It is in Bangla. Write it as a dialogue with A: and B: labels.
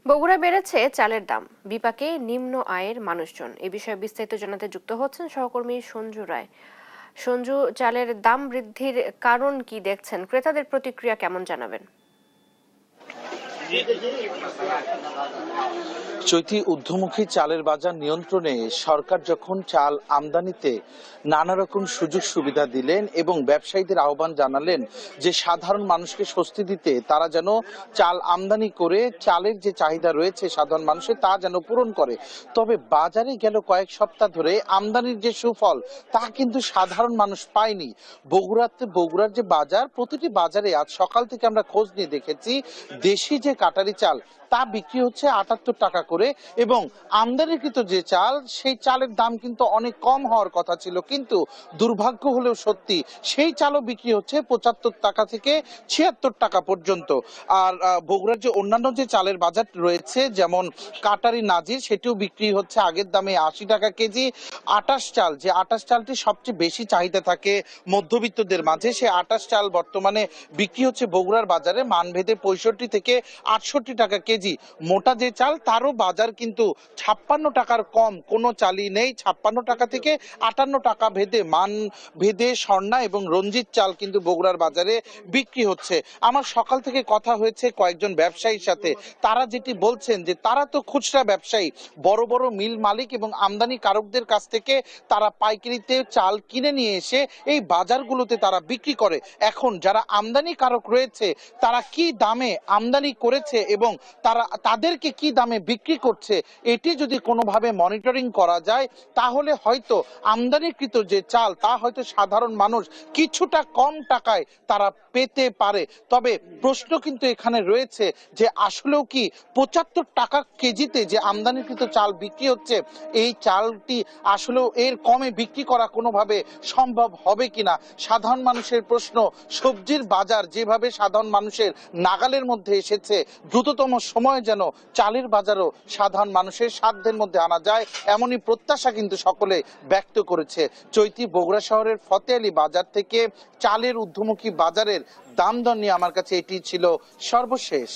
A: বগুড়া বেড়েছে চালের দাম, বিপাকে নিম্ন আয়ের মানুষজন। এ বিষয়ে বিস্তারিত জানাতে যুক্ত হচ্ছেন সহকর্মী সঞ্জু রায়। সঞ্জু, চালের দাম বৃদ্ধির কারণ কি দেখছেন, ক্রেতাদের প্রতিক্রিয়া কেমন জানাবেন?
B: চৈতি, ঊর্ধ্বমুখী চালের বাজার নিয়ন্ত্রণে সরকার যখন চাল আমদানিতে নানা রকম সুযোগ সুবিধা দিলেন এবং ব্যবসায়ীদের আহ্বান জানালেন যে সাধারণ মানুষকে স্বস্তি দিতে তারা যেন চাল আমদানি করে চালের যে চাহিদা রয়েছে সাধারণ মানুষের তা যেন পূরণ করে, তবে বাজারে গেল কয়েক সপ্তাহ ধরে আমদানির যে সুফল তা কিন্তু সাধারণ মানুষ পায়নি। বগুড়ার যে বাজার, প্রতিটি বাজারে আজ সকাল থেকে আমরা খোঁজ নিয়ে দেখেছি দেশি যে কাটারি চাল তা বিক্রি হচ্ছে ৭৮ টাকা করে, এবং আমদানিকৃত যে চাল সেই চালের দাম কিন্তু অনেক কম হওয়ার কথা ছিল, কিন্তু দুর্ভাগ্য হলেও সত্যি সেই চালও বিক্রি হচ্ছে ৭৫ টাকা থেকে ৭৬ টাকা পর্যন্ত। আর বগুড়ার যে অন্যান্য যে চালের বাজার রয়েছে, যেমন কাটারি নাজির, সেটিও বিক্রি হচ্ছে আগের দামে ৮০ টাকা কেজি। আটাশ চালটি সবচেয়ে বেশি চাহিদা থাকে মধ্যবিত্তদের মাঝে, সে আটাশ চাল বর্তমানে বিক্রি হচ্ছে বগুড়ার বাজারে মানভেদে 65 থেকে 68 টাকা কেজি। মোটা যে চাল তারও বাজার কিন্তু 56 টাকার কম কোনো চালই নেই। 56 টাকা থেকে 58 টাকা ভেদে মান ভেদে স্বর্ণা এবং রঞ্জিত চাল কিন্তু বগুড়ার বাজারে বিক্রি হচ্ছে। আমার সকাল থেকে কথা হয়েছে কয়েকজন ব্যবসায়ীর সাথে, তারা যেটি বলছেন যে তারা তো খুচরা ব্যবসায়ী, বড় বড় মিল মালিক এবং আমদানি কারকদের কাছ থেকে তারা পাইকারিতে চাল কিনে নিয়ে এসে এই বাজারগুলোতে তারা বিক্রি করে। এখন যারা আমদানি কারক রয়েছে তারা কি দামে আমদানি করেছে এবং তাদেরকে কি দামে বিক্রি করছে, এটি যদি কোনোভাবে মনিটরিং করা যায় তাহলে হয়তো আমদানিকৃত যে চাল তা হয়তো সাধারণ মানুষ কিছুটা কম টাকায় তারা পেতে পারে। তবে প্রশ্ন কিন্তু এখানে রয়েছে যে আসলেও কি ৭৫ টাকা কেজিতে যে আমদানিকৃত চাল বিক্রি হচ্ছে, এই চালটি আসলেও এর কমে বিক্রি করা কোনোভাবে সম্ভব হবে কিনা সাধারণ মানুষের প্রশ্ন। সবজির বাজার যেভাবে সাধারণ মানুষের নাগালের মধ্যে এসেছে, দ্রুততম সময়ে যেন চালের বাজারও সাধারণ মানুষের সাধ্যের মধ্যে আনা যায়, এমনই প্রত্যাশা কিন্তু সকলে ব্যক্ত করেছে। চৈতি, বগুড়া শহরের ফতে আলী বাজার থেকে চালের ঊর্ধ্বমুখী বাজারের দাম দর নিয়ে আমার কাছে এটি ছিল সর্বশেষ।